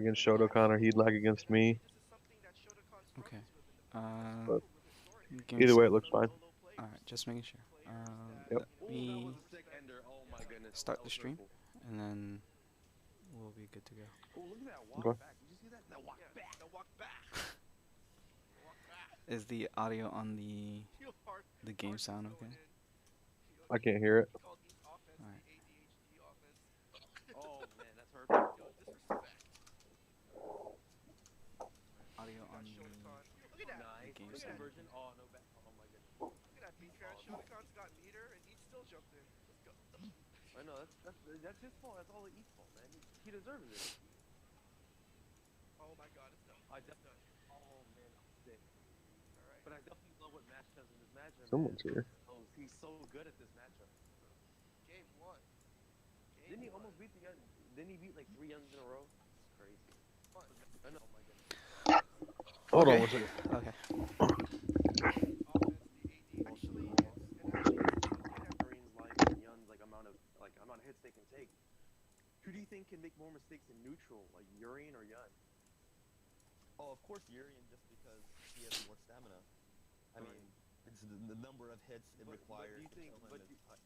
against Shodokan or he'd lag against me. Okay. But Give me a either way, sec. it looks fine. Alright, just making sure. Yep. Let me start the stream, and then we'll be good to go. Okay. Is the audio on the game sound okay? I can't hear it. Alright. Audio on the game sound okay? Someone's here. Hold on Okay. one second. Okay. Oh, of course Urian, just because he has more stamina. I mean, it's the number of hits it requires to kill him is high.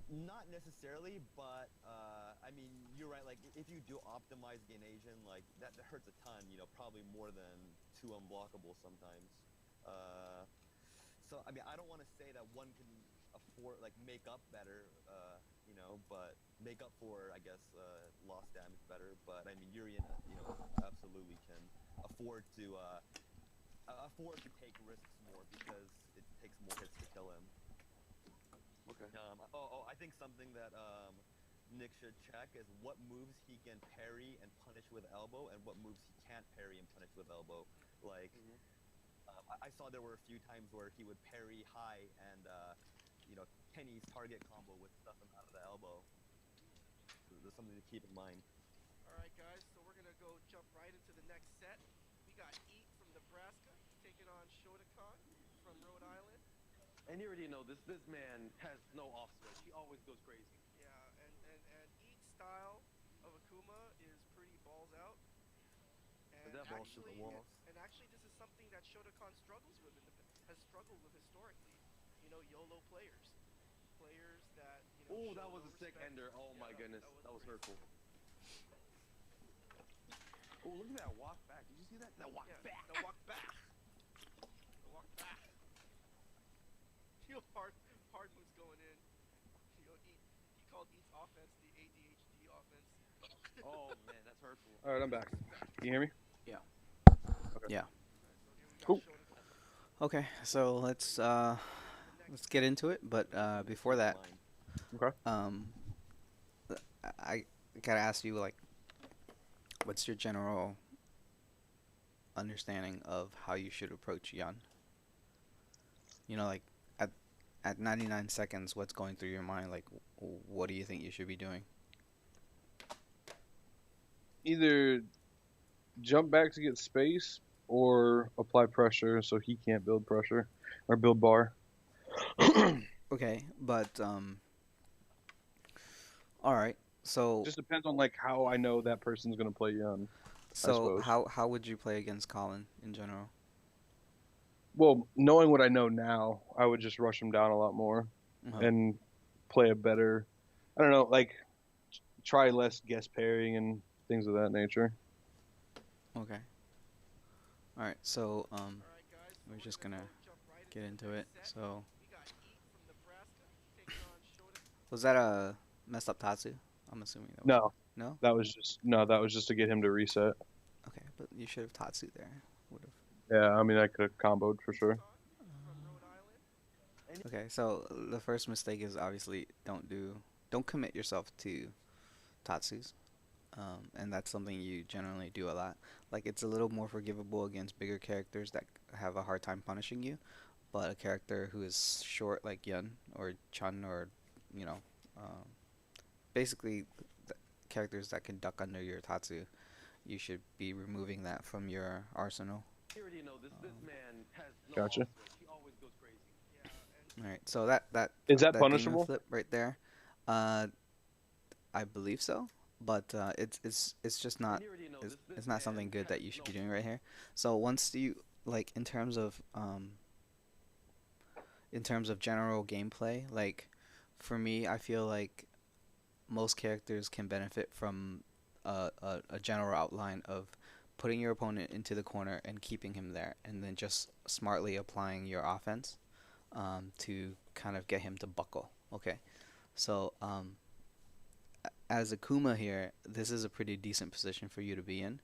Not necessarily, but I mean, you're right. Like, if you do optimize Ganasian, like that hurts a ton. You know, probably more than two unblockable sometimes. Uh, so I mean, I don't want to say that one can afford like make up better. You know, but make up for I guess lost damage better. But I mean, Urian, you know, absolutely can afford to take risks more because it takes more hits to kill him. I think something that Nick should check is what moves he can parry and punish with elbow, and what moves he can't parry and punish with elbow. Like, I saw there were a few times where he would parry high, and you know, Kenny's target combo would stuff him out of the elbow. So there's something to keep in mind. Balls to the walls. All right, I'm back. Can you hear me? Yeah. Okay. Yeah. Cool. Okay. So let's get into it. But before Keep in that, mind. Okay. um, I gotta ask you like, what's your general understanding of how you should approach Yun? You know, like at 99 seconds, what's going through your mind? Like, what do you think you should be doing? Either jump back to get space or apply pressure so he can't build pressure or build bar. Okay, but all right. So Just depends on like how I know that person's gonna play young, I so suppose. how would you play against Colin in general? Well, knowing what I know now, I would just rush him down a lot more Uh-huh. and play a better. I don't know, like try less guest pairing and things of that nature. Okay. All right. So we're just gonna get into it. So was that a messed up Tatsu? I'm assuming that was. No, No. that was just to get him to reset. Okay, but you should have Tatsu there. Would have. Yeah, I mean I could have comboed for sure. Okay, so the first mistake is obviously don't commit yourself to Tatsus, and that's something you generally do a lot. Like it's a little more forgivable against bigger characters that have a hard time punishing you, but a character who is short like Yun or Chun or you know, um, basically characters that can duck under your Tatsu, you should be removing that from your arsenal. Um, Gotcha. All right. So Is that that demon punishable? flip right there, uh, I believe so, but it's just not it's not something good that you should be doing right here. So once you like in terms of general gameplay, like for me, I feel like most characters can benefit from a general outline of putting your opponent into the corner and keeping him there, and then just smartly applying your offense to kind of get him to buckle. Okay, so as a Kuma here, this is a pretty decent position for you to be in.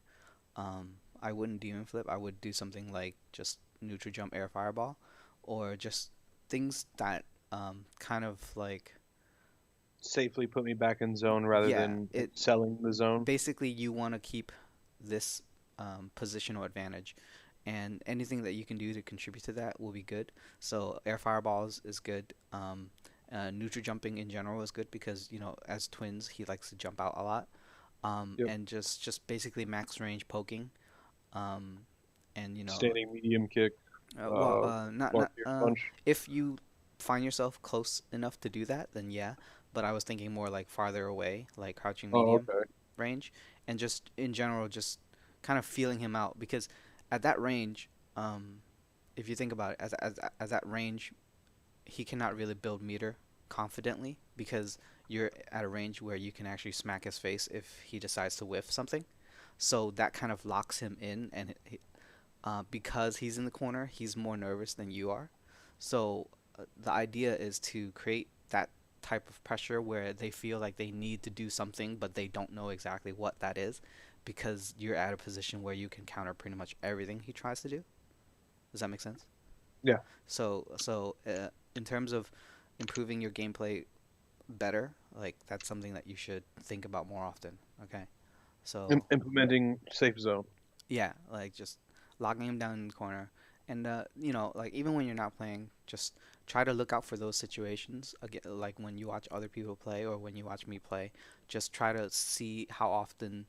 I wouldn't demon flip. I would do something like just neutral jump air fireball, or just things that kind of like Safely put me back in zone rather yeah, than it selling the zone. basically you want to keep this positional advantage, and anything that you can do to contribute to that will be good. So air fireballs is good. Neutral jumping in general is good because as twins he likes to jump out a lot. Yep. And just basically max range poking. Um, and Standing medium kick, well, uh, not scorpion punch. if you find yourself close enough to do that, then yeah. But I was thinking more like farther away, like crouching Oh, medium okay. range, and just in general, just kind of feeling him out because at that range, um, if you think about it, as that range, he cannot really build meter confidently because you're at a range where you can actually smack his face if he decides to whiff something. So that kind of locks him in, and because he's in the corner, he's more nervous than you are. So the idea is to create that type of pressure where they feel like they need to do something, but they don't know exactly what that is, because you're at a position where you can counter pretty much everything he tries to do. Does that make sense? Yeah. So in terms of improving your gameplay better, like that's something that you should think about more often. Okay. So Implementing safe zone. yeah, like just locking him down in the corner, and like even when you're not playing, just try to look out for those situations. Again, like when you watch other people play or when you watch me play, just try to see how often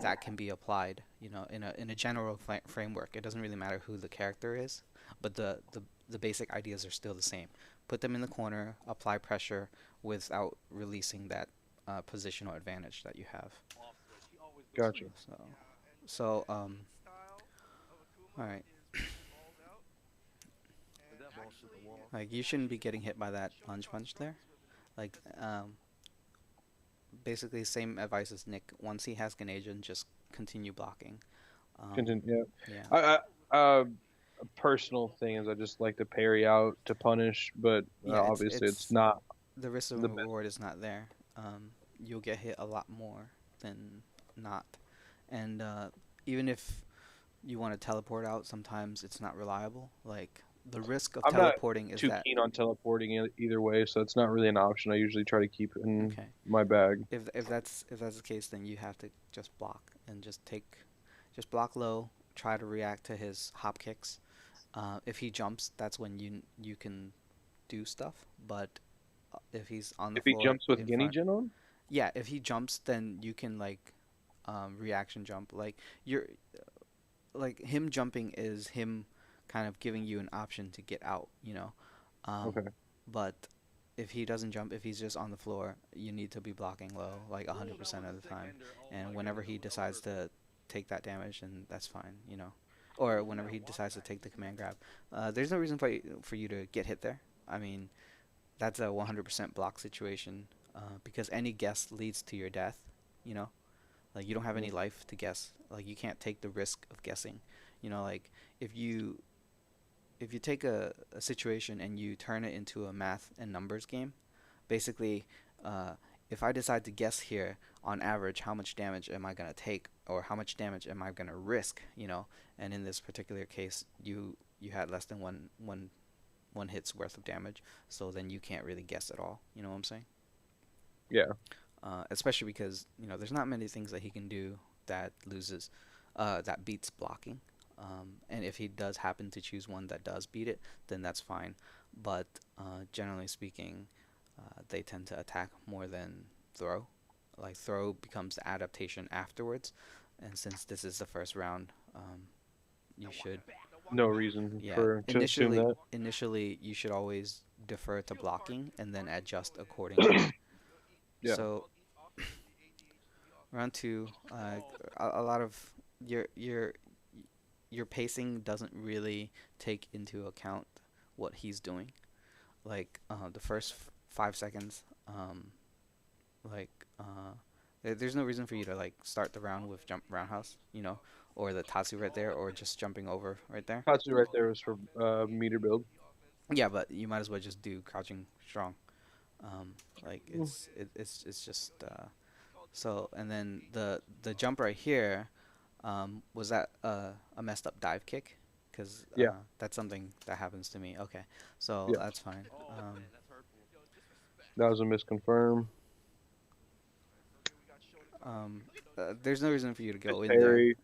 that can be applied. In a general framework. It doesn't really matter who the character is, but the basic ideas are still the same. Put them in the corner, apply pressure without releasing that positional advantage that you have. Gotcha. So all right. Is that bullshit the wall? Like you shouldn't be getting hit by that lunge punch there. Like basically same advice as Nick. Once he has Ganasian, just continue blocking. Um, Continue. Yeah. yeah, A personal thing is I just like to parry out to punish, but yeah. obviously it's It's not the risk of the best. reward is not there. You'll get hit a lot more than not, and even if you want to teleport out, sometimes it's not reliable. Like the risk of I'm not teleporting is too that keen on teleporting either way, so it's not really an option. I usually try to keep it in okay. my bag. If that's the case, then you have to just block and just block low. Try to react to his hop kicks. If he jumps, that's when you can do stuff. But if he's on the If he floor jumps with in any front, gen on, yeah, if he jumps, then you can like reaction jump. Like you're like him jumping is him kind of giving you an option to get out. Um, okay. but if he doesn't jump, if he's just on the floor, you need to be blocking low like 100% of the time. And whenever he decides to take that damage, then that's fine. Or whenever he decides to take the command grab, there's no reason for you to get hit there. I mean, that's a 100% block situation because any guess leads to your death. You know, like you don't have any life to guess. Like you can't take the risk of guessing. Like if you if you take a situation and you turn it into a math and numbers game, basically, uh, if I decide to guess here on average how much damage am I gonna take or how much damage am I gonna risk, and in this particular case, you had less than one hit's worth of damage, so then you can't really guess at all. You know what I'm saying? Yeah. Especially because there's not many things that he can do that loses, that beats blocking. And if he does happen to choose one that does beat it, then that's fine. But generally speaking, they tend to attack more than throw. Like throw becomes the adaptation afterwards, and since this is the first round, you should No reason yeah for to assume that. initially you should always defer to blocking and then adjust accordingly. Yeah. So round two, a lot of your your your pacing doesn't really take into account what he's doing. Like the first 5 seconds, like there's no reason for you to like start the round with jump roundhouse, or the Tatsu right there, or just jumping over right there. Tatsu right there is for meter build. Yeah, but you might as well just do crouching strong. Um, like Mm. it's just so, and then the jump right here, was that a messed up dive kick? Because Yeah. that's something that happens to me. Okay, so Yeah. that's fine. That was a misconfirm. Um, there's no reason for you to Good go in there. parry.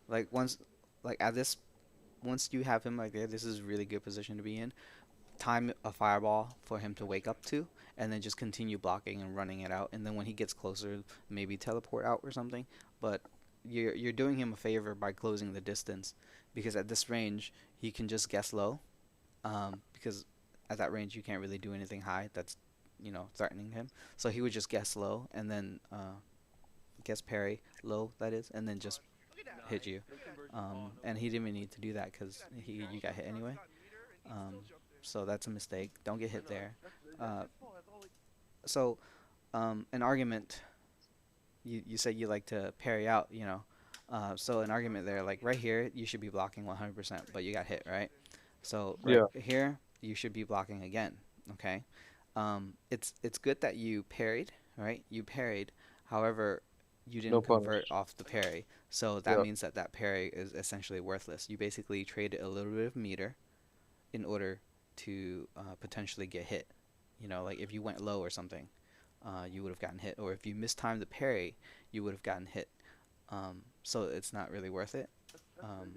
Like once, like at this, once you have him like there, this is a really good position to be in. Time a fireball for him to wake up to, and then just continue blocking and running it out. And then when he gets closer, maybe teleport out or something. But you're doing him a favor by closing the distance, because at this range he can just guess low. Because at that range you can't really do anything high that's threatening him. So he would just guess low and then guess parry low, that is, and then just hit you. And he didn't even need to do that because you got hit anyway. Um, so that's a mistake. Don't get hit there. Uh, so an argument. You said you like to parry out. So an argument there, like right here, you should be blocking 100%, but you got hit, right? So right Yeah. here, you should be blocking again. Okay. It's good that you parried, right? You parried. However, you No didn't convert punish. off the parry. So that Yeah. means that that parry is essentially worthless. You basically traded a little bit of meter in order to potentially get hit. Like if you went low or something, you would have gotten hit. Or if you mistimed the parry, you would have gotten hit. So it's not really worth it. Um,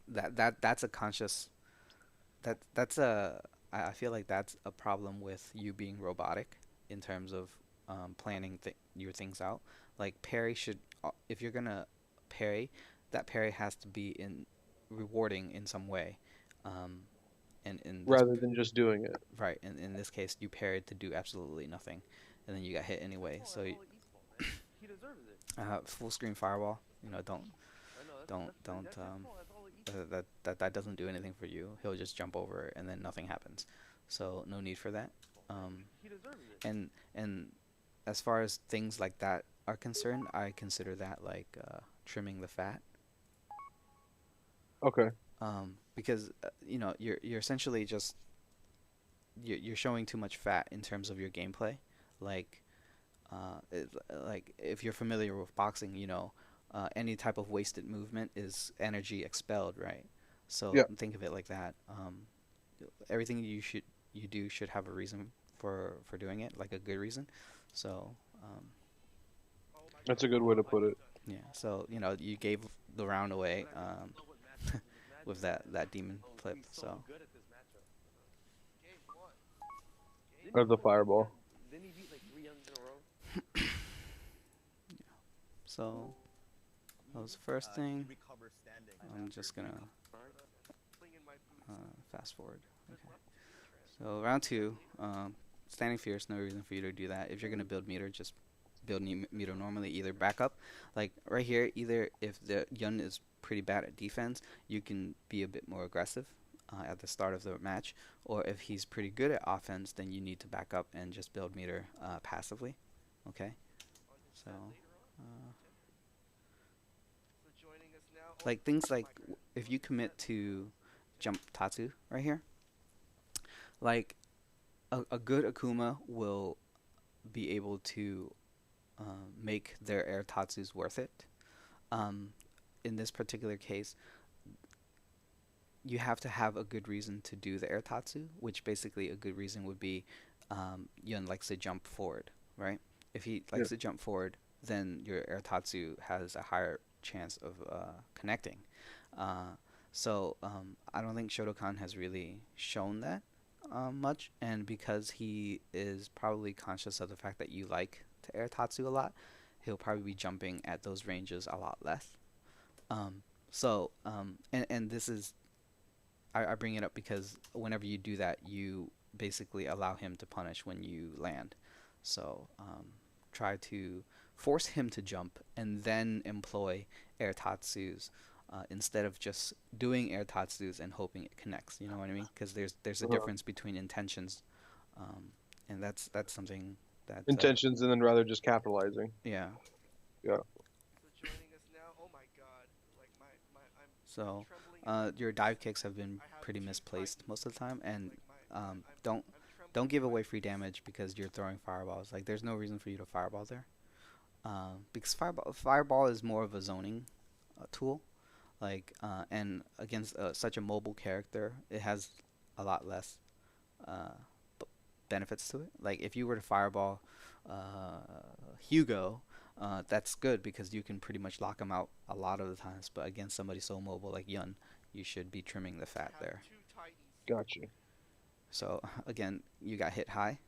that's a conscious. That's a. I feel like that's a problem with you being robotic in terms of planning your things out. Like parry should, if you're gonna parry, that parry has to be in rewarding in some way. Um, and in this Rather than just doing it. right, in this case, you parried to do absolutely nothing, and then you got hit anyway. So full screen fireball. Don't that doesn't do anything for you. He'll just jump over and then nothing happens. So no need for that. Um, and as far as things like that are concerned, I consider that like trimming the fat. Okay. Because you're essentially just you're showing too much fat in terms of your gameplay. Like like if you're familiar with boxing, any type of wasted movement is energy expelled, right? So Yeah. think of it like that. Everything you do should have a reason for doing it, like a good reason. So That's a good way to put it. yeah, so you gave the round away with that demon flip. So Or the fireball. so that was the first thing. I'm just gonna fast forward. Okay. So round two, standing fierce. No reason for you to do that. If you're gonna build meter, just build meter normally. Either back up, like right here. Either if the Yun is pretty bad at defense, you can be a bit more aggressive at the start of the match. Or if he's pretty good at offense, then you need to back up and just build meter passively. Okay. So. Like things like if you commit to jump Tatsu right here, like a good Akuma will be able to make their air Tatsus worth it. Um, in this particular case, you have to have a good reason to do the air Tatsu, which basically a good reason would be Yun likes to jump forward, right? If he Yeah. likes to jump forward, then your air Tatsu has a higher chance of connecting. Uh, so I don't think Shodokan has really shown that much, and because he is probably conscious of the fact that you like to air Tatsu a lot, he'll probably be jumping at those ranges a lot less. Um, and this is I bring it up because whenever you do that, you basically allow him to punish when you land. So try to force him to jump and then employ air tatsus instead of just doing air tatsus and hoping it connects. You know what I mean? Because there's a Uh-huh. difference between intentions, um, and that's something that Intentions and then rather just capitalizing. yeah. Yeah. So joining us now. Oh my God! Like I'm So trembling in my your boots. dive kicks have been I have pretty two misplaced most titans. of the time, and Like um, don't I'm don't trembling in give my away free boots. damage because you're throwing fireballs. Like there's no reason for you to fireball there. Because fireball is more of a zoning tool. Like and against such a mobile character, it has a lot less uh, b- benefits to it. Like if you were to fireball uh, Hugo, that's good because you can pretty much lock him out a lot of the times. But against somebody so mobile like Yun, you should be trimming the I fat have there. two titans. Gotcha. So again, you got hit high.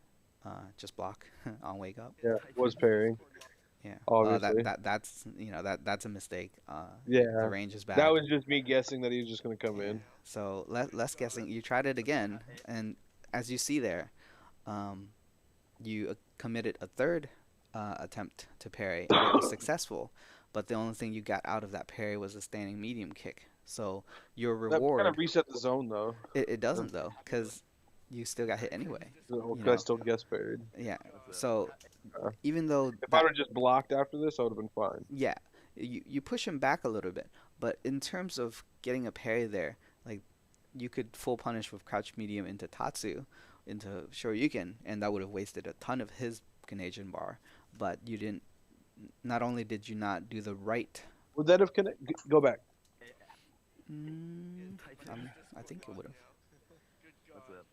Just block on wake up. Yeah. Titan Was parrying, Discord lock. Yeah. obviously. That's that's a mistake. The Yeah. range is That bad. was just me guessing that he was just gonna come Yeah. in. So less guessing. You tried it again, and as you see there, um, you committed a third attempt to parry, and it was successful. But the only thing you got out of that parry was a standing medium kick. So your That kind of reward, reset the zone though. it doesn't though, because you still got hit anyway. Because You I know. still guess parried. Yeah. So Uh, even though if I that, would have just blocked after this, I would have been fine. yeah, you push him back a little bit, but in terms of getting a parry there, like you could full punish with crouch medium into Tatsu, into Shoryuken, and that would have wasted a ton of his Canadian bar. But you didn't. Not only did you not do the right, Would that have go back? mm, Titan's I Discord think it lock would have. now. Good What's God. up?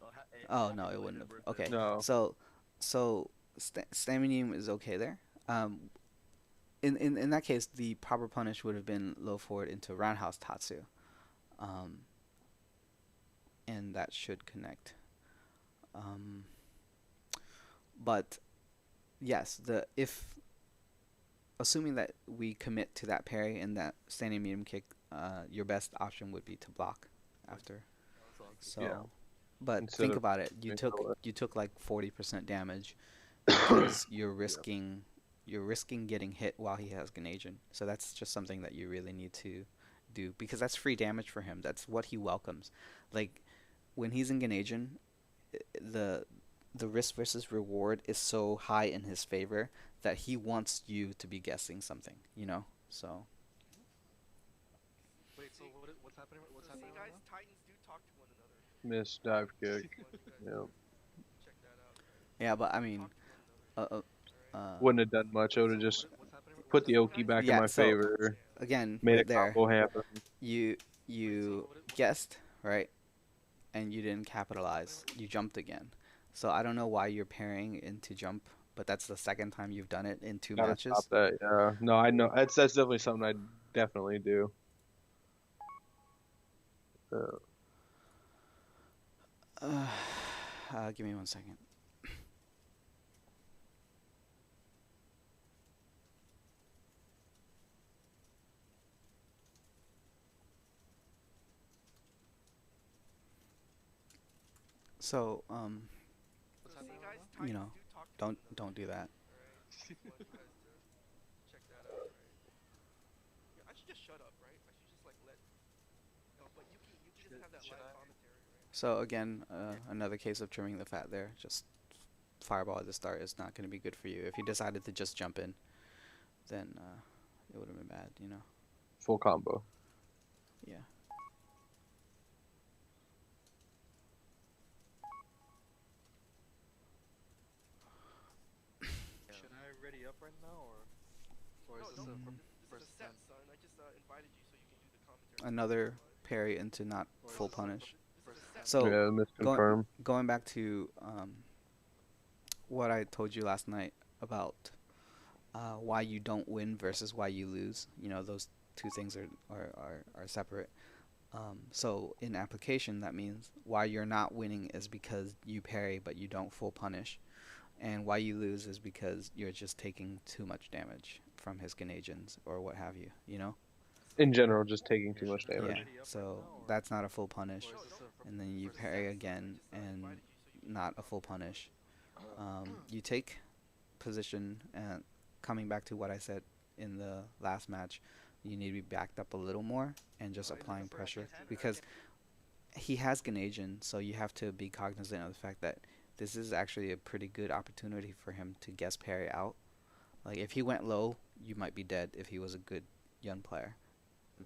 Oh no, it wouldn't have. Okay, No. so Staminium is okay there. In that case, the proper punish would have been low forward into roundhouse Tatsu, um, and that should connect. Um, but yes, the if assuming that we commit to that parry and that standing medium kick, your best option would be to block after. Yeah. So, but Instead think of about it. being color. You took like 40% damage because Yeah. you're risking getting hit while he has Ganasian. So that's just something that you really need to do because that's free damage for him. That's what he welcomes. Like when he's in Ganasian, the the risk versus reward is so high in his favor that he wants you to be guessing something, you know? So, Wait, so what's happening? What's happening See, right guys, now? Titans do talk to one another. Miss dive kick. Just want you guys Yeah. to check that out. yeah, but I They mean, talk to one another. uh, uh, All right. uh Wouldn't have done much. I would have So just what's happening? put the Listen, Oki guys. back in yeah, my so favor. again, Made a right there, combo happen. you Wait, so you what's guessed, right? And you didn't capitalize. happening? You jumped again. So I don't know why you're pairing into jump, but that's the second time you've done it in two Gotta stop matches. that. Yeah. No, I know. That's definitely something I definitely do. Uh, Uh, give me 1 second. So, What's So see, happening right guys, now? you Titans know, do talk to one another. don't do that. All right. Just want you guys to check that out. Right. Yeah, I should just shut up, right? I should just like let. No, but you can just have that Should live I? commentary, right? So again, another case of trimming the fat there. Just fireball at the start is not going to be good for you. If you decided to just jump in, then it would have been bad, you know. full combo. Yeah. Should I ready up right now, or No, is this no, a Mm, this first is a set, attempt? son. I just invited you so you can do the commentary. another parry into not Or is full this a punish. This is first a set. attempt? So Yeah, going misconfirm. going back to what I told you last night about why you don't win versus why you lose. You know, those two things are separate. So in application, that means why you're not winning is because you parry but you don't full punish, and why you lose is because you're just taking too much damage from his Canadians or what have you. You know. In general, just taking too much Yeah, damage. so that's not a full punish. And then you parry again and not a full punish. You take position, and coming back to what I said in the last match, you need to be backed up a little more and just applying pressure because he has Ganasian, so you have to be cognizant of the fact that this is actually a pretty good opportunity for him to guess parry out. Like if he went low, you might be dead if he was a good Yun player.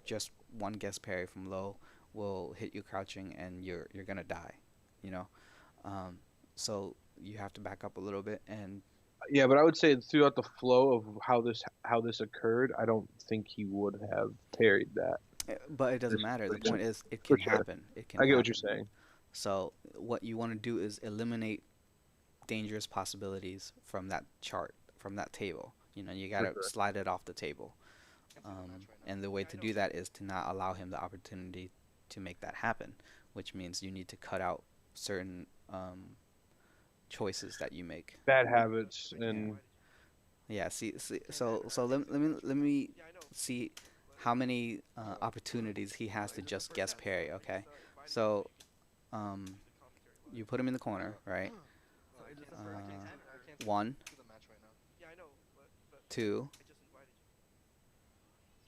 Just one guess parry from low will hit you crouching and you're gonna die, you know. Um, so you have to back up a little bit and Yeah, but I would say throughout the flow of how this occurred, I don't think he would have parried that. but it doesn't This matter. The situation. point is it For can sure. happen. It can I get what you're happen. saying. So what you want to do is eliminate dangerous possibilities from that chart, from that table. You know, you For gotta sure. slide it off the table. And the way to do that is to not allow him the opportunity to make that happen, which means you need to cut out certain choices that you make. Bad habits and Yeah. See so let me see how many opportunities he has to just guess parry. Okay. So um, you put him in the corner, right? One, Yeah, I know, but two. I just invited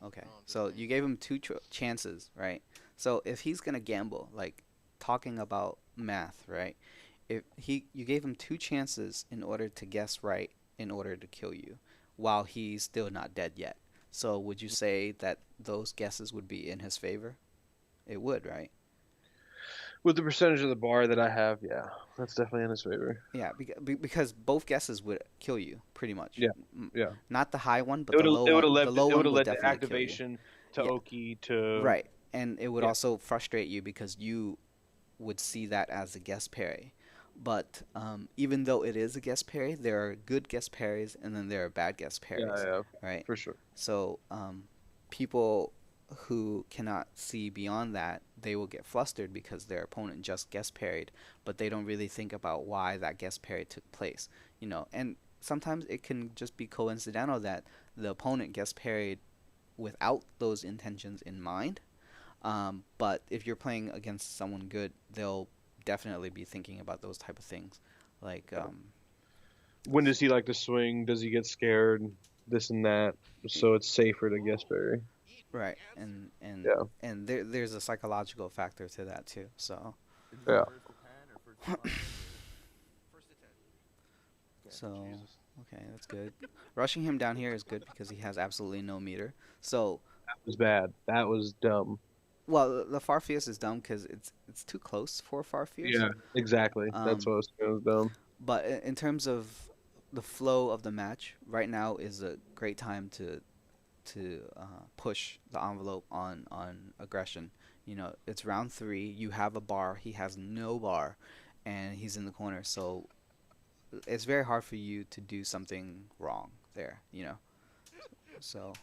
you. Okay. So you gave him two chances, right? So if he's gonna gamble, like talking about math, right? If you gave him two chances in order to guess right in order to kill you, while he's still not dead yet. So would you say that those guesses would be in his favor? It would, right? with the percentage of the bar that I have, yeah, that's definitely in his favor. Yeah, because both guesses would kill you pretty much. Yeah, yeah. Not the high one, but It would have it would have the led low it would one have would led to definitely kill you. activation to Yeah, Oki to right. And it would yeah. also frustrate you because you would see that as a guest parry. But even though it is a guest parry, there are good guest parries and then there are bad guest Yeah, parries, yeah, right? for sure. So people who cannot see beyond that, they will get flustered because their opponent just guest parried, but they don't really think about why that guest parry took place, you know. And sometimes it can just be coincidental that the opponent guest parried without those intentions in mind. But if you're playing against someone good, they'll definitely be thinking about those type of things, like When does he like to swing? Does he get scared? This and that. So it's safer to guess Barry. right, and and Yeah, and there's a psychological factor to that too. So Is yeah. it first to 10 or first to 5? First to 10. so okay, that's good. Rushing him down here is good because he has absolutely no meter. So That was bad. That was dumb. well, the Farfierce is dumb because it's too close for Farfierce. Yeah, exactly. That's Um, what I was saying. It was dumb. but in terms of the flow of the match, right now is a great time to push the envelope on aggression. You know, it's round three. You have a bar. He has no bar, and he's in the corner. So it's very hard for you to do something wrong there. You know. So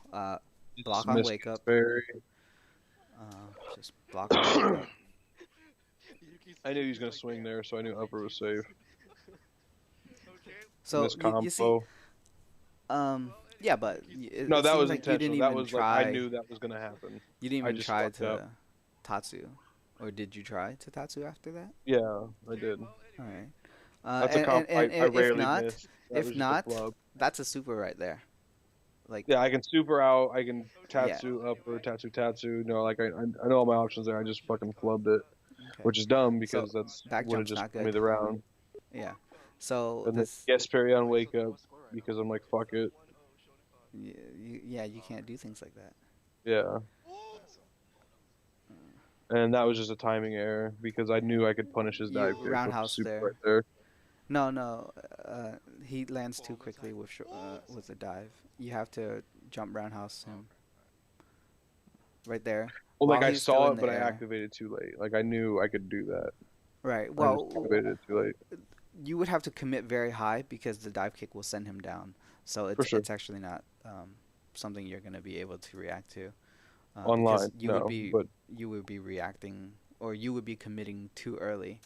block on Miss wake up. Barry. Just block on wake up. I knew he was gonna swing there, so I knew upper was safe. Okay. So Miss you see, combo. yeah, but No, it that seems was like you didn't intentional. That even was like I try. knew that was gonna happen. You didn't I even just try fucked up. to Tatsu, or did you try to Tatsu after that? Yeah, I did. All right. That's a comp I If rarely not, miss. That was if just a not, flub. that's a super right there. Like, Yeah, I can super out. I can yeah. Tatsu upper, Tatsu. No, like I know all my options there. I just fucking flubbed it, Okay. which is dumb So because that's back would have jump's just not won me good. the round. Yeah. So And then this, guess parry on wake up because I'm like fuck it. yeah, you can't do things like that. Yeah. And that was just a timing error because I knew I could punish his You dive kick with roundhouse super there. right there. No, no, he lands too quickly with a dive. You have to jump roundhouse him right there Well, like while I he's still saw in it, the but I air. activated too late. Like I knew I could do that. Right. I just Well, activated it too late. you would have to commit very high because the dive kick will send him down. So For sure. it's actually not something you're going to be able to react to because Online, you no, but would be reacting or you would be committing too early.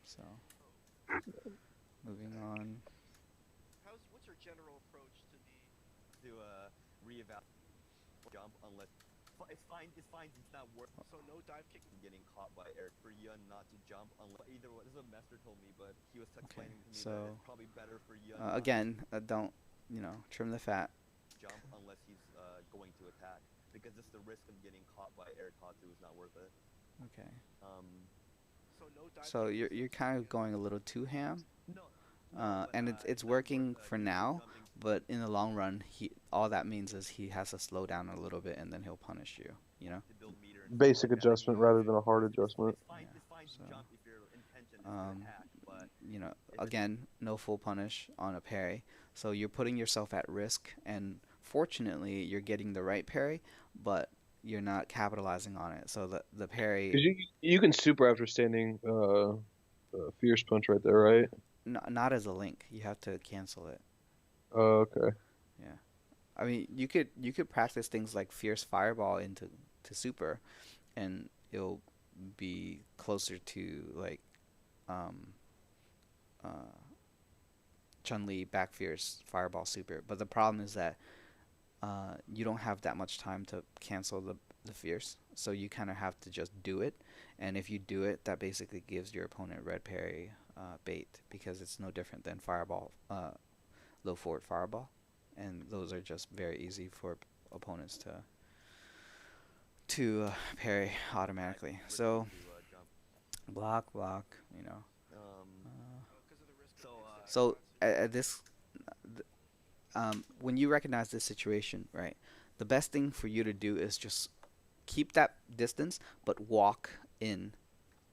So moving on. What's your general approach to the? To reevaluate. jump unless it's fine. It's fine. It's not worth So no dive kick. getting caught by air for Yun not to jump unless either way. This is what Master told me, but he was Okay. explaining to me that So it's probably better for Yun not to again, don't trim the fat. jump unless he's going to attack because just the risk of getting caught by air Tatsu is not worth it. Okay. Um, So no dive So kick. you're kind of going a little too ham, no, no, but and it's it's not worth working for using now. jumping. But in the long run, he all that means is he has to slow down a little bit, and then he'll punish you. You know. To build meter and stuff Basic like that. I adjustment mean, rather than a hard adjustment. fine. Yeah. It's fine to So jump if your intention is to um, attack, but if it's again, no full punish on a parry. So you're putting yourself at risk, and fortunately, you're getting the right parry, but you're not capitalizing on it. So the parry, Because you can super after standing fierce punch right there, right? not as a link. You have to cancel it. Okay. Yeah. I mean, you could practice things like fierce fireball into to super, and it'll be closer to like um, uh, Chun Li back fierce fireball super. But the problem is that you don't have that much time to cancel the fierce, so you kind of have to just do it. And if you do it, that basically gives your opponent red parry bait because it's no different than fireball, low forward fireball, and those are just very easy for opponents to parry attack automatically. versus So to jump. block, you know. Um, Because of the risk of so missing So Tatsu. at this, when you recognize this situation, right, the best thing for you to do is just keep that distance, but walk in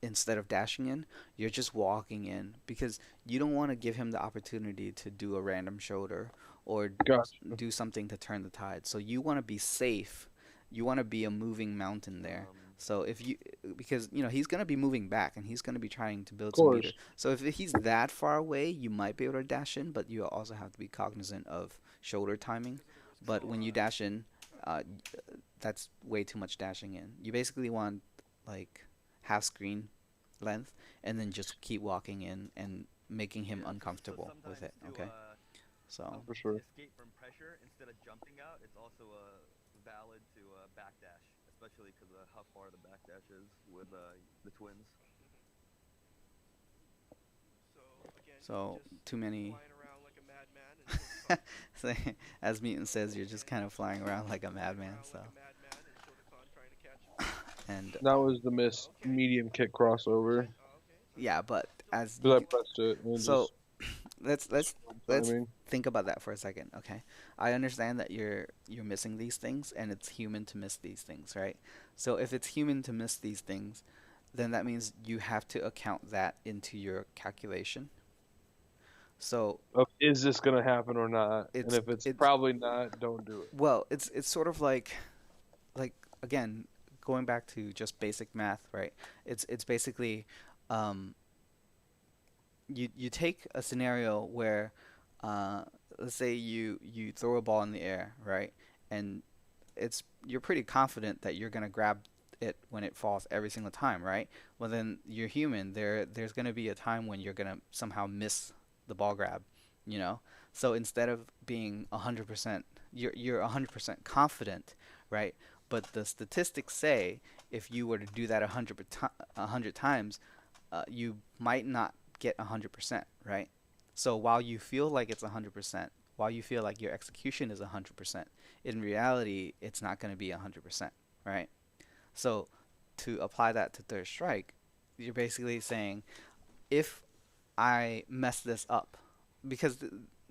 instead of dashing in. You're just walking in because you don't want to give him the opportunity to do a random shoulder or Gotcha. do something to turn the tide. So you want to be safe. You want to be a moving mountain there. um, So if you, because he's gonna be moving back and he's gonna be trying to Of build some meter. course. So if he's that far away, you might be able to dash in, but you also have to be cognizant of shoulder timing. Because of the risk of But so when you dash in, that's way too much dashing in. You basically want like half screen length and then just keep walking in and making him yeah. So uncomfortable with sometimes it. to Okay, so For sure. escape from pressure instead of jumping out, it's also valid to backdash, especially because of how far the backdash is with the twins. So again, he so just too many. flying around like a madman and Shodokan As Mutant says, you're just again kind of flying around like a flying madman. around So like a madman and Shodokan trying to catch him. and That was the miss Okay, medium kick okay, crossover. okay. So yeah, but still as Because I pressed it and so just let's timing. think about that for a second, okay? I understand that you're missing these things and it's human to miss these things, right? So if it's human to miss these things, then that means you have to account that into your calculation. So Of is this gonna happen or not? And it's if it's it's probably not, don't do it. well, it's sort of like again, going back to just basic math, right? It's basically um, you take a scenario where uh, let's say you throw a ball in the air, right? And it's you're pretty confident that you're gonna grab it when it falls every single time, right? Well, then you're human. There's gonna be a time when you're gonna somehow miss the ball grab, you know. So instead of being 100%, you're 100% confident, right? But the statistics say if you were to do that 100 times, you might not get 100%, right? So while you feel like it's 100%, while you feel like your execution is 100%, in reality, it's not going to be 100%, right? So to apply that to third strike, you're basically saying if I mess this up, because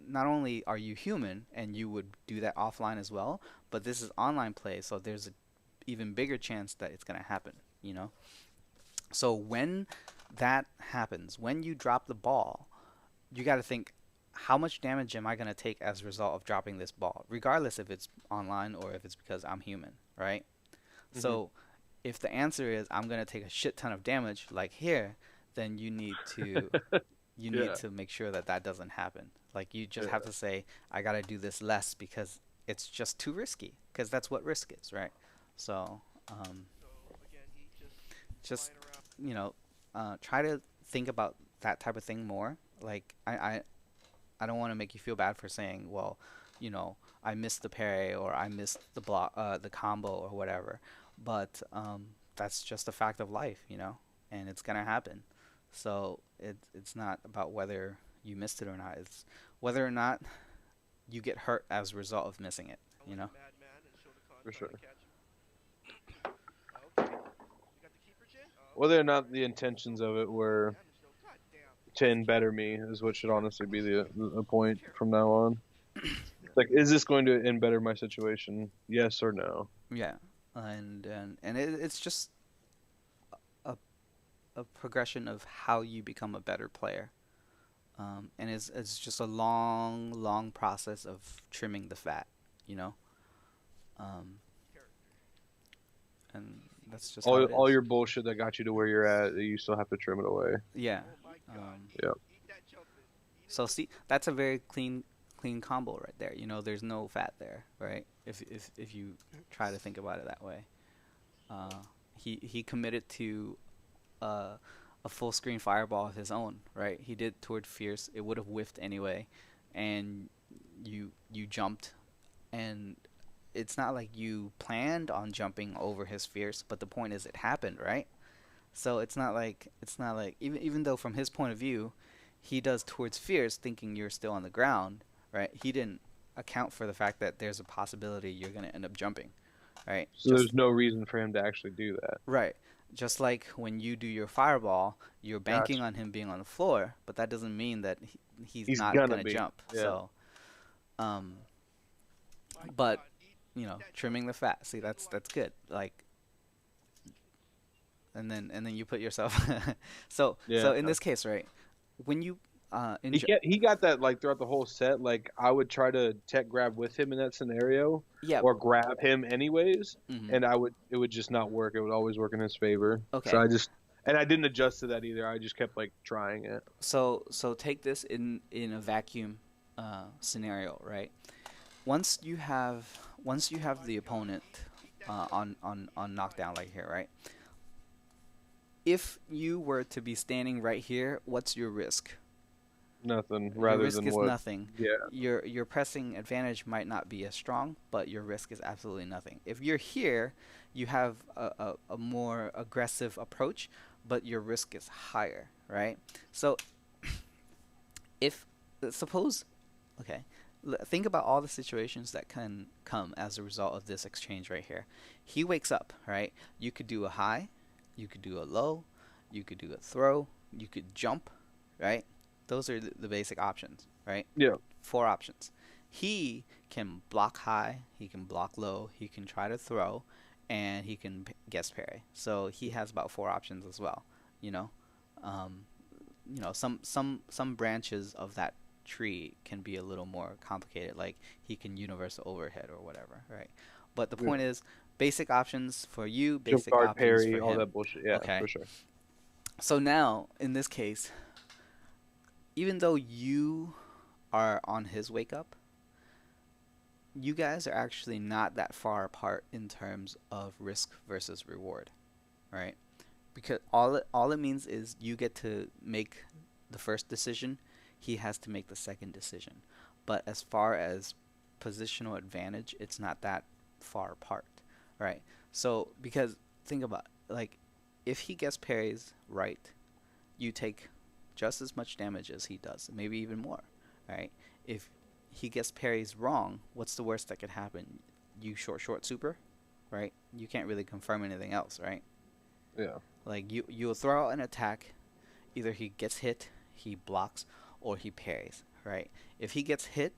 not only are you human and you would do that offline as well, but this is online play, so there's an even bigger chance that it's going to happen, you know? So when that happens, when you drop the ball, you got to think how much damage am I going to take as a result of dropping this ball, regardless if it's online or if it's because I'm human, right? Hmm. So if the answer is I'm going to take a shit ton of damage like here, then you need Yeah. to make sure that that doesn't happen. Like you just have Yeah. to say I got to do this less because it's just too risky because that's what risk is, right? So so again he just just flying around. you know, try to think about that type of thing more. Like I don't want to make you feel bad for saying, well, you know, I missed the parry or I missed the block, the combo or whatever. But that's just a fact of life, you know, and it's gonna happen. So it's not about whether you missed it or not. It's whether or not you get hurt as a result of missing it, you Unless know? you're Madman and Shodokan For trying sure. to catch him. Okay. You got the keeper Jin? Whether or Okay. not the intentions of it A lot of were damage though. God damn. to This keep better me is what should honestly be the keep point carry. from now on. Yeah. It's like, is this going to better my situation? Yes or no? Yeah. It's just a, a progression of how you become a better player. And it's just a long, long process of trimming the fat, you know? Um, Character. and DC. that's just how All it all is. your bullshit that got you to where you're at, you still have to trim it away. Yeah. Oh my god. Um, Yeah. Eat that jumping. Eat it. so see, that's a very clean combo right there. You know, there's no fat there, right? If you try to think about it that way. Uh, he committed to uh, a full screen fireball of his own, right? He did toward Fierce. It would have whiffed anyway, and you jumped, and it's not like you planned on jumping over his Fierce, but the point is it happened, right? So it's not like even though from his point of view, he does towards Fierce thinking you're still on the ground, right? He didn't account for the fact that there's a possibility you're gonna end up jumping, right? So there's no reason for him to actually do that. Right. Just like when you do your fireball, you're banking Gotcha. on him being on the floor, but that doesn't mean that he's He's not gonna gonna be. jump. Yeah. So, um, My but god. you Eat know, that trimming the jumping. fat. See, that's good. Like, and then you put yourself. So Yeah. in this case, right, when you in He got that like throughout the whole set. Like I would try to tech grab with him in that scenario, yeah. or grab him anyways, Hmm. and it would just not work. It would always work in his favor. So Okay. I didn't adjust to that either. I just kept like trying it. So take this in a vacuum scenario, right? Once you have the opponent on knockdown like here, right? If you were to be standing right here, what's your risk? Nothing Your rather risk than is what. nothing. Yeah. Your pressing advantage might not be as strong, but your risk is absolutely nothing. If you're here, you have a more aggressive approach, but your risk is higher, right? So if suppose okay, think about all the situations that can come as a result of this exchange right here. He wakes up, right? You could do a high, you could do a low, you could do a throw, you could jump, right? Those are the basic options, right? Yeah. 4 options. He can block high, he can block low, he can try to throw, and he can guess parry. So he has about 4 options as well. You know, um, some branches of that tree can be a little more complicated. Like he can universal overhead or whatever, right? But the Yeah. point is, basic options for you, Jump basic guard, options parry, for all him. that bullshit. Yeah, Okay. for sure. So now in this case, even though you are on his wake up, you guys are actually not that far apart in terms of risk versus reward, right? Because all it means is you get to make the first decision, he has to make the second decision. But as far as positional advantage, it's not that far apart, right? So because think about like if he gets parries right, you take just as much damage as he does, maybe even more, right? If he gets parries wrong, what's the worst that could happen? You short super, right? You can't really confirm anything else, right? Yeah. Like you'll throw out an attack, either he gets hit, he blocks, or he parries, right? If he gets hit,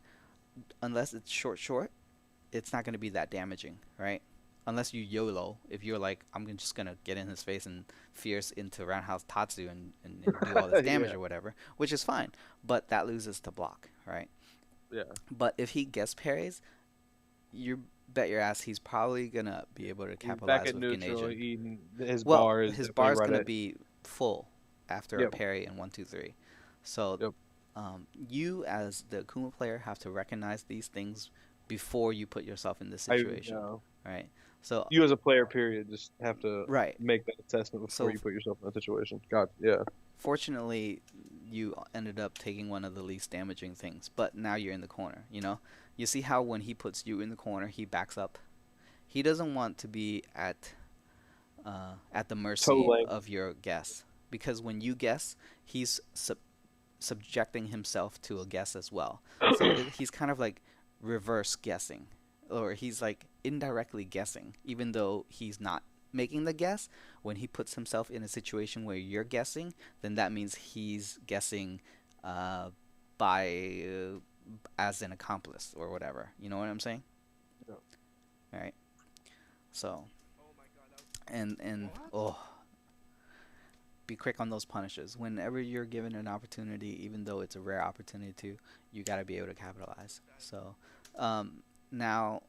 unless it's short, it's not going to be that damaging, right? Unless you YOLO, if you're like, I'm just going to get in his face and fierce into roundhouse Tatsu and do all this damage Yeah. or whatever, which is fine, but that loses to block, right? Yeah. But if he gets parries, you bet your ass he's probably going to be able to He's back capitalize at with neutral. Ganesian. His Well, bar is his definitely bar's right gonna at. be full after a Yep. parry in 1, 2, 3. So, Yep. you as the Akuma player have to recognize these things before you put yourself in this I situation, know. right? So, You as a player, period, just have to right. make that assessment before So you put yourself in that situation. God, yeah. Fortunately, you ended up taking one of the least damaging things, but now you're in the corner, you know? You see how when he puts you in the corner, he backs up? He doesn't want to be at the Toe mercy length. of your guess, because when you guess, he's subjecting himself to a guess as well. So he's kind of like reverse guessing, or he's like indirectly guessing, even though he's not making the guess. When he puts himself in a situation where you're guessing, then that means he's guessing uh, by as an accomplice or whatever. You know what I'm saying? Yeah. All right. So Oh my god, that was and oh, be quick on those punishes. Whenever you're given an opportunity, even though it's a rare opportunity to, you got to be able to capitalize. So now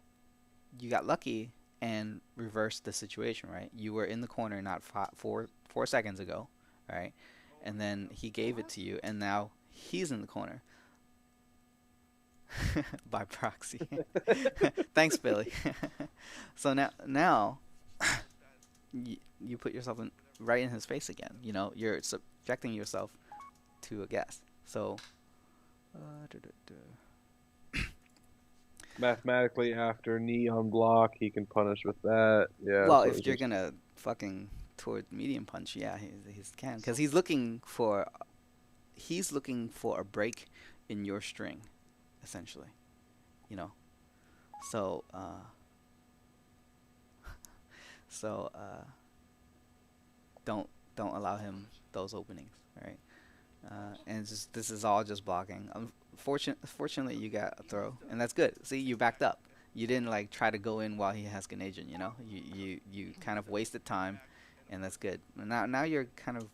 you got lucky and reversed the situation, right? You were in the corner not 4 seconds ago, right? And then he gave it to you, and now he's in the corner by proxy. Thanks, Billy. So now you put yourself right in his face again. You know, you're subjecting yourself to a guess. So, duh, duh, duh. Mathematically, after knee on block, he can punish with that. Yeah. Well, So if it's you're just gonna fucking toward medium punch, yeah, he can, because he's looking for a break in your string, essentially. You know, so so don't allow him those openings, right? And this is all just blocking. Fortunately, you got a throw, and that's good. See, you backed up. You didn't like try to go in while he has Ganasian. You know, you kind of wasted time, and that's good. Now you're kind of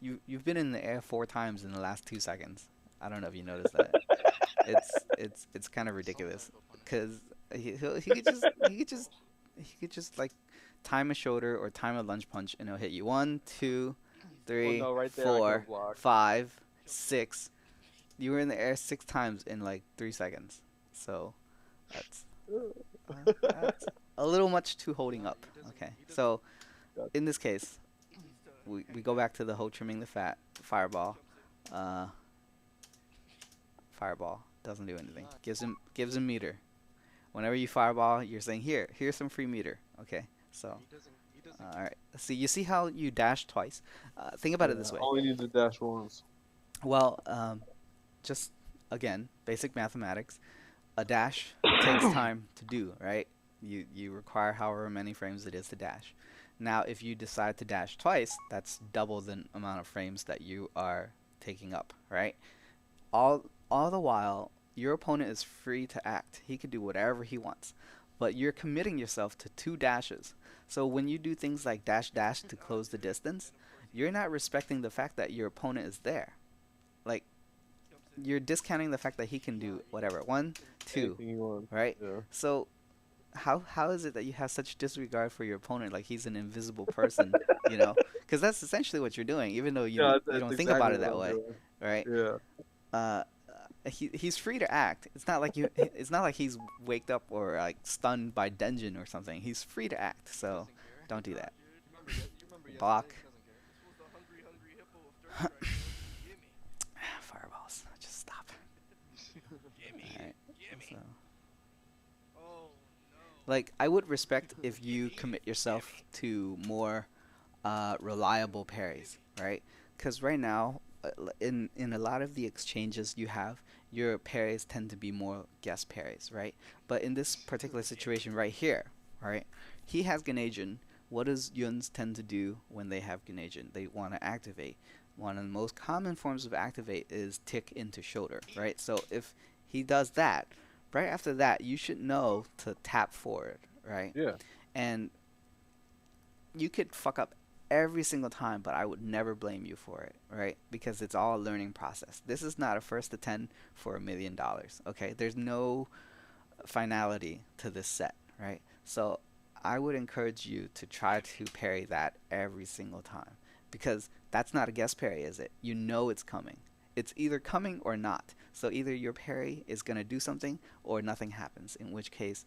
you've been in the air 4 times in the last 2 seconds. I don't know if you noticed that. It's kind of ridiculous, because he could just like time a shoulder or time a lunge punch, and he'll hit you one, two, well, three, no, right there I could have four, blocked. 5, 6. You were in the air 6 times in like 3 seconds. So that's that's a little much to holding up. Okay, so in this case, we go back to the whole trimming the fat fireball. Uh, Fireball doesn't do anything. Gives him meter. Whenever you fireball, you're saying here's some free meter. Okay, so he doesn't all right. See, you see how you dash twice. Think about it Yeah, this way. only need to dash once. Well, just again, basic mathematics. A dash takes time to do, right? You require however many frames it is to dash. Now, if you decide to dash twice, that's double the amount of frames that you are taking up, right? All the while, your opponent is free to act. He can do whatever he wants, but you're committing yourself to 2 dashes. So when you do things like dash dash to close the distance, you're not respecting the fact that your opponent is there. Like, you're discounting the fact that he can do whatever. One, two, Anything you want. right? Yeah. So how is it that you have such disregard for your opponent, like he's an invisible person, you know? Because that's essentially what you're doing, even though Yeah, you that's don't think about exactly it what that I'm way, doing. right? Yeah. Uh, he's free to act. It's not like you. It's not like he's waked up or like stunned by Denjin or something. He's free to act. So care. don't do that. You remember Block. yesterday? He doesn't care. This was the hungry, hungry hippo of third strike. Gimme. Fireballs. Just stop. Gimme. All right. Gimme. So, Oh no. like, I would respect if you commit yourself to more reliable parries, right? Because right now, in a lot of the exchanges you have, your parries tend to be more guess parries, right? But in this particular situation right here, right, he has Ganajin. What does Yuns tend to do when they have Ganajin? They want to activate. One of the most common forms of activate is tick into shoulder, right? So if he does that, right after that, you should know to tap forward, right? Yeah. And you could fuck up every single time, but I would never blame you for it, right? Because it's all a learning process. This is not a first to 10 for $1 million, okay? There's no finality to this set, right? So I would encourage you to try to parry that every single time, because that's not a guess parry, is it? You know it's coming. It's either coming or not. So either your parry is going to do something or nothing happens, in which case,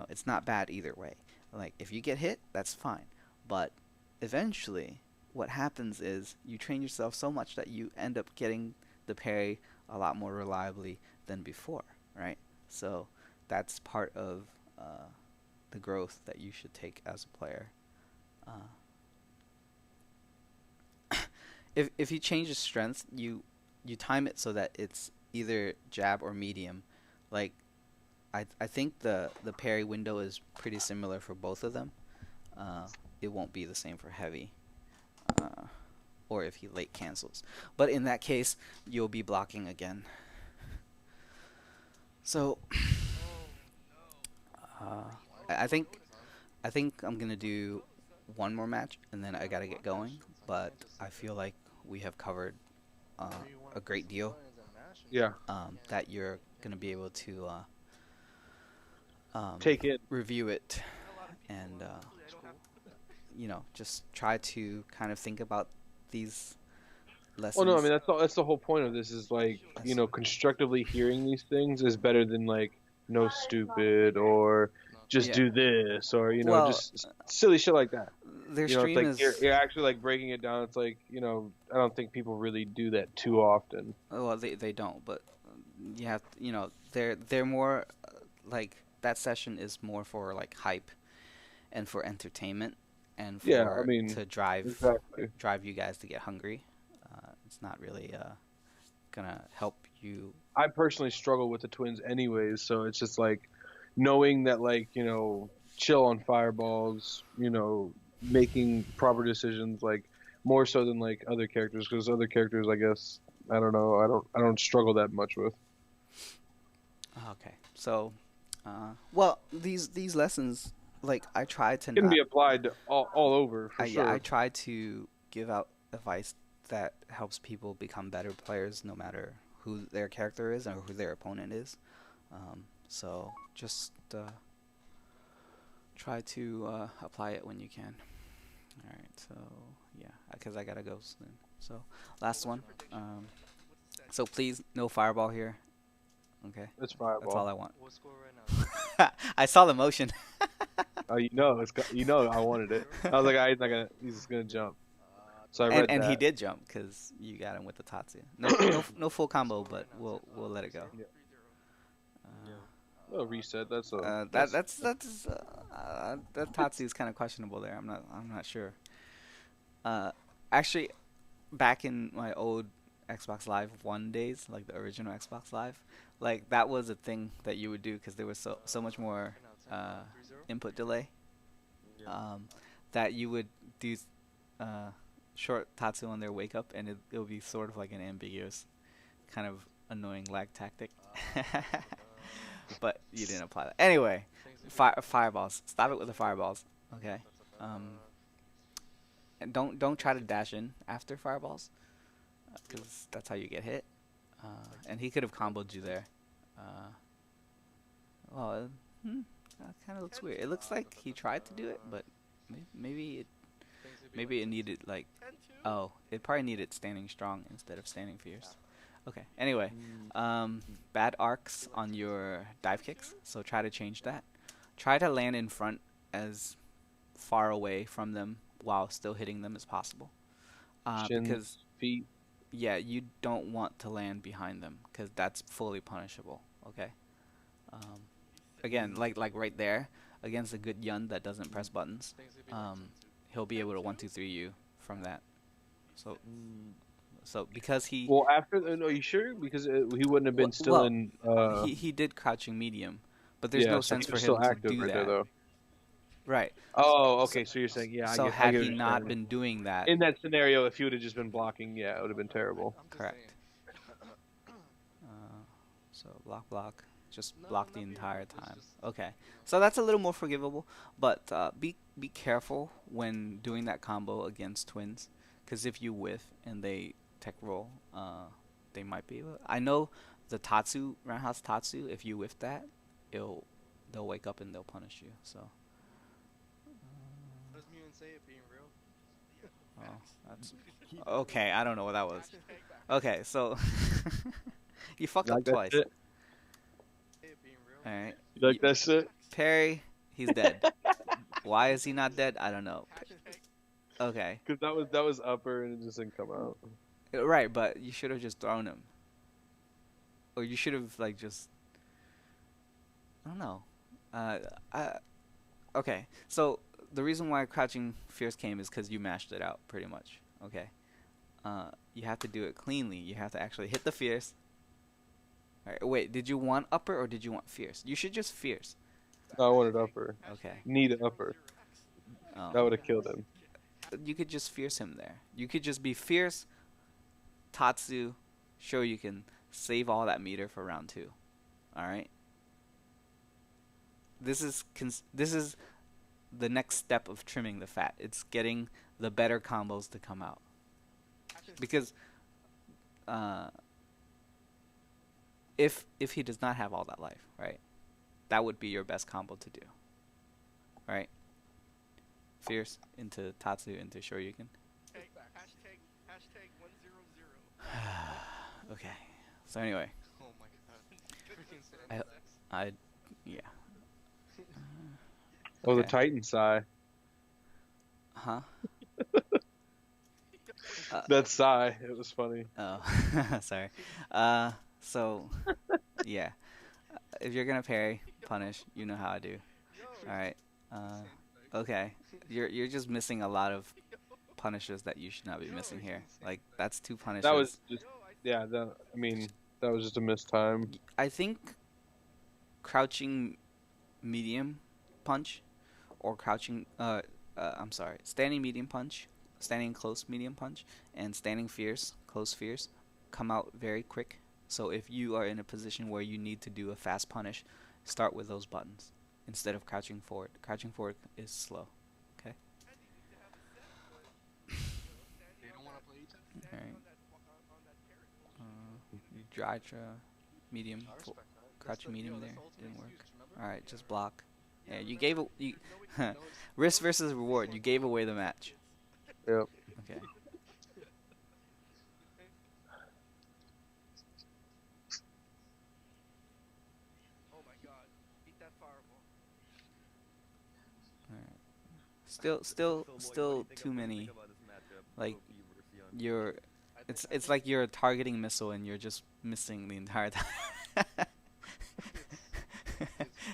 it's not bad either way. Like, if you get hit, that's fine. But eventually, what happens is you train yourself so much that you end up getting the parry a lot more reliably than before, right? So that's part of uh, the growth that you should take as a player. Uh, if you change your strength, you time it so that it's either jab or medium. Like I think the parry window is pretty similar for both of them. It won't be the same for heavy, uh, or if he late cancels. But in that case, you'll be blocking again. So uh, I think I'm gonna do one more match and then I gotta get going. But I feel like we have covered uh, a great deal. Yeah, That you're gonna be able to take it. review it A lot of people, and luckily I don't have. just try to kind of think about these Well, no, I lessons. mean that's the whole point of this is like constructively hearing these things is better than like no stupid or just Yeah. do this or Well, just silly shit like that. their It's stream like you're is actually like breaking it down. It's like I don't think people really do that too often. well, they don't, but you have they're more like that session is more for like hype and for entertainment and Yeah, I for mean to exactly. drive you guys to get hungry. It's not really gonna help you. I personally struggle with the twins anyways, so it's just like knowing that like chill on fireballs, making proper decisions like more so than like other characters because other characters I guess I don't know I don't struggle that much with. Okay, so well, these lessons, like I try to Can not. be applied to all over for Yeah, I sure. try to give out advice that helps people become better players, no matter who their character is or who their opponent is. So just try to apply it when you can. All right, so yeah, because I gotta go soon. So last one. So please, no fireball here. Okay, It's that's all fireball. I want. What score right now? I saw the motion. Oh, I wanted it. I was like, he's just gonna jump. So I And read he that. did jump because you got him with the Tatsu. No full combo, but we'll let it go. Yeah. 3-0. Oh, reset. That Tatsu is kind of questionable there. I'm not sure. Actually, back in my old Xbox Live 1 days, like the original Xbox Live, like that was a thing that you would do because there was so much more Right now uh, it's 3-0. input delay, Yeah. that you would do uh, short Tatsu on their wake up, and it would be sort of like an ambiguous, kind of annoying lag tactic. But you didn't apply that. Anyway, fireballs. Stop it with the fireballs. Okay. And don't try to dash in after fireballs, because that's how you get hit. And he could have comboed you there. Uh, well, that kind of looks weird. It looks like he tried to do it, but maybe it needed like 10-2. oh, it probably needed standing strong instead of standing fierce. Okay. Anyway, bad arcs on your dive kicks, so try to change that. Try to land in front as far away from them while still hitting them as possible. Shins, Because feet. yeah, you don't want to land behind them because that's fully punishable. Okay. Um, Again, like right there against a good Yun that doesn't press buttons, he'll be able to 1-2-3 you from that. So because he Well, after are you sure? Because he wouldn't have been still well, in. he did crouching medium, but there's Yeah, no so he sense for was him still to active do right there that. though. Right. Oh, okay. So you're saying, yeah, So I had get what he you're not saying. been doing that, In that scenario, if he would have just been blocking, yeah, it would have been terrible. I'm just correct. saying. So block, just No, block the not being entire rude, it's time. just- Okay, so that's a little more forgivable, but be careful when doing that combo against twins, because if you whiff and they tech roll, they might be able. I know the Tatsu roundhouse Tatsu. If you whiff that, they'll wake up and they'll punish you. So. What does Mutant say? It being real. Oh, that's okay. I don't know what that was. Okay, so you fucked You up like that twice. shit? It being real. All right, You like that shit? Perry, he's dead. Why is he not dead? I don't know. Okay. Because that was upper and it just didn't come out. Right, but you should have just thrown him. Or you should have like just I don't know. Uh, I, okay. So the reason why crouching fierce came is because you mashed it out pretty much. Okay. You have to do it cleanly. You have to actually hit the fierce. All right. Wait, did you want upper or did you want fierce? You should just fierce. No, I wanted upper. Okay. Need an upper. That Oh. would have killed him. You could just fierce him there. You could just be fierce, Tatsu, Shoryuken, save all that meter for round 2. All right. This is the next step of trimming the fat. It's getting the better combos to come out. Because if he does not have all that life, right, that would be your best combo to do, right? Fierce into Tatsu into Shoryuken. Hashtag 100. Okay. So anyway, Oh my god. Freaking I yeah. Oh, the Okay. Titan sigh. Huh? That sigh. It was funny. Oh, sorry. So yeah, if you're gonna parry, punish, you know how I do. All right. Okay. You're just missing a lot of punishes that you should not be missing here. Like that's 2 punishes. That was just, yeah. I mean, that was just a missed time. I think crouching medium punch or crouching I'm sorry, standing medium punch, standing close medium punch, and standing fierce, close fierce come out very quick. So if you are in a position where you need to do a fast punish, start with those buttons instead of crouching forward. Crouching forward is slow. Okay? They don't want to play each other. All right. Drytra, medium, I respect that. crouching medium there, That's the didn't ultimate work. excuse, remember? All right, just block. Yeah, you but gave a that's- you no, it's- risk versus reward. You gave away the match. Yep. Okay. Oh my god. Eat that fireball. All right. Still too many. Like, You're it's like you're targeting missile and you're just missing the entire time.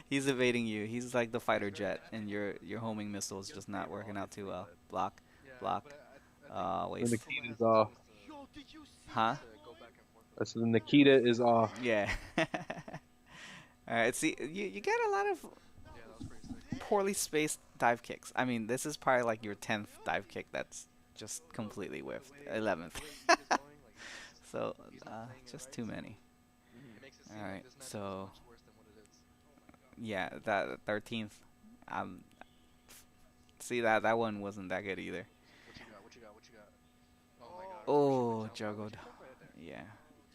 He's evading you. He's like the fighter jet, and your homing missile is just not working out too well. Block, Yeah, block. but And Waste. Nikita's off. Yo, did you see Huh? to go back and forth? I said Nikita is off. Yeah. All right. See, you get a lot of Yeah, that was pretty sick. poorly spaced dive kicks. I mean, this is probably like your 10th dive kick that's just completely whiffed. 11th. So, just too many. It makes it seem Alright, like this match so- is much worse than what it is. Yeah, that 13th. Um, see that one wasn't that good either. What you got? What you got? What you got? Oh my god. Oh, What you jump juggled. right there? Yeah.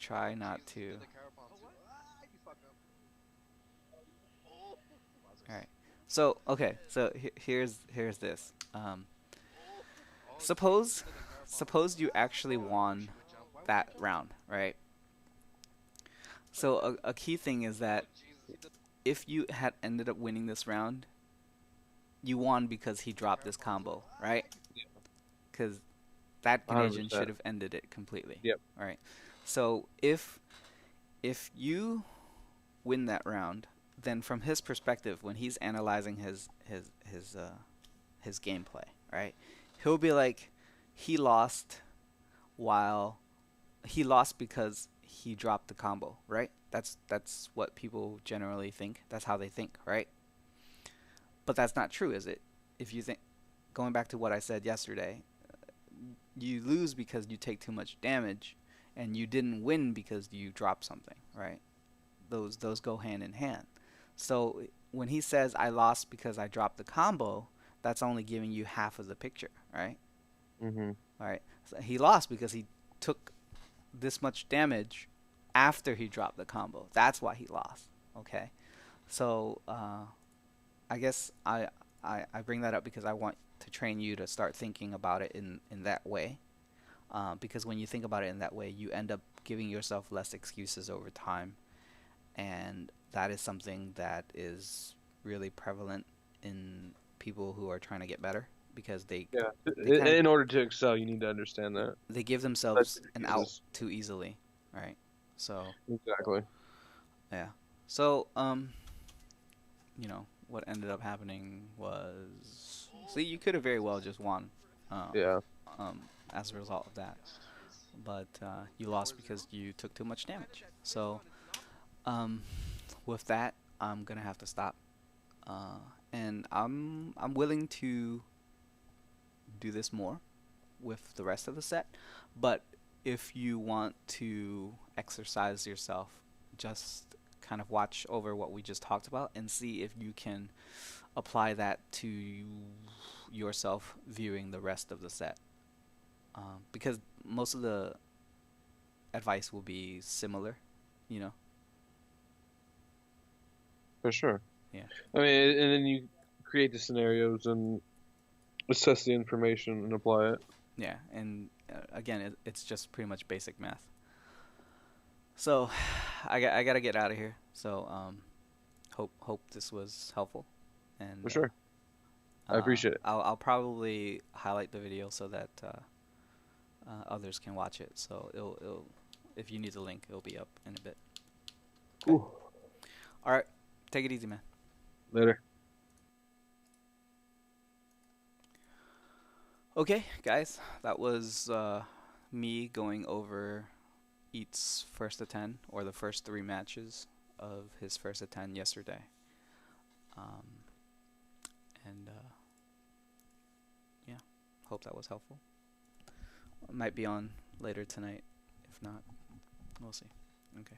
Try not Jesus, to. did the Carapon too. You fuck up. Alright. So, okay. So here's this. Suppose you actually won that round, right? So a key thing is that if you had ended up winning this round, you won because he dropped this combo, right? Because that Ganesian 100%. should have ended it completely. Yep. All right. So if you win that round, then from his perspective, when he's analyzing his gameplay, right, he'll be like, he lost because he dropped the combo, right? That's what people generally think. That's how they think, right? But that's not true, is it? If you think, going back to what I said yesterday, you lose because you take too much damage, and you didn't win because you dropped something, right? Those go hand in hand. So when he says I lost because I dropped the combo, that's only giving you half of the picture, right? Mm-hmm. All right. So he lost because he took this much damage after he dropped the combo. That's why he lost. Okay. So I guess I bring that up because I want to train you to start thinking about it in that way. Because when you think about it in that way, you end up giving yourself less excuses over time. And that is something that is really prevalent in people who are trying to get better. because Yeah. they kind of In order to excel, you need to understand that. they give That's themselves an out Jesus. too easily, right? So Exactly. yeah. So what ended up happening was, see, you could have very well just won, uh, Yeah. as a result of that, but you lost because you took too much damage. So um, with that, I'm gonna have to stop, uh, and I'm willing to do this more with the rest of the set, but if you want to exercise yourself, just kind of watch over what we just talked about and see if you can apply that to yourself viewing the rest of the set. Because most of the advice will be similar, you know? For sure. Yeah. I mean, and then you create the scenarios and assess the information and apply it. Yeah. And again, it's just pretty much basic math. So I gotta get out of here. So hope this was helpful. For And sure. I appreciate it. I'll probably highlight the video so that others can watch it. So it'll if you need the link, it'll be up in a bit. Okay. Ooh. All right. Take it easy, man. Later. Okay, guys, that was me going over Eat's first of 10, or the first 3 matches of his first of 10 yesterday. Um, and yeah, hope that was helpful. Might be on later tonight. If not, we'll see. Okay.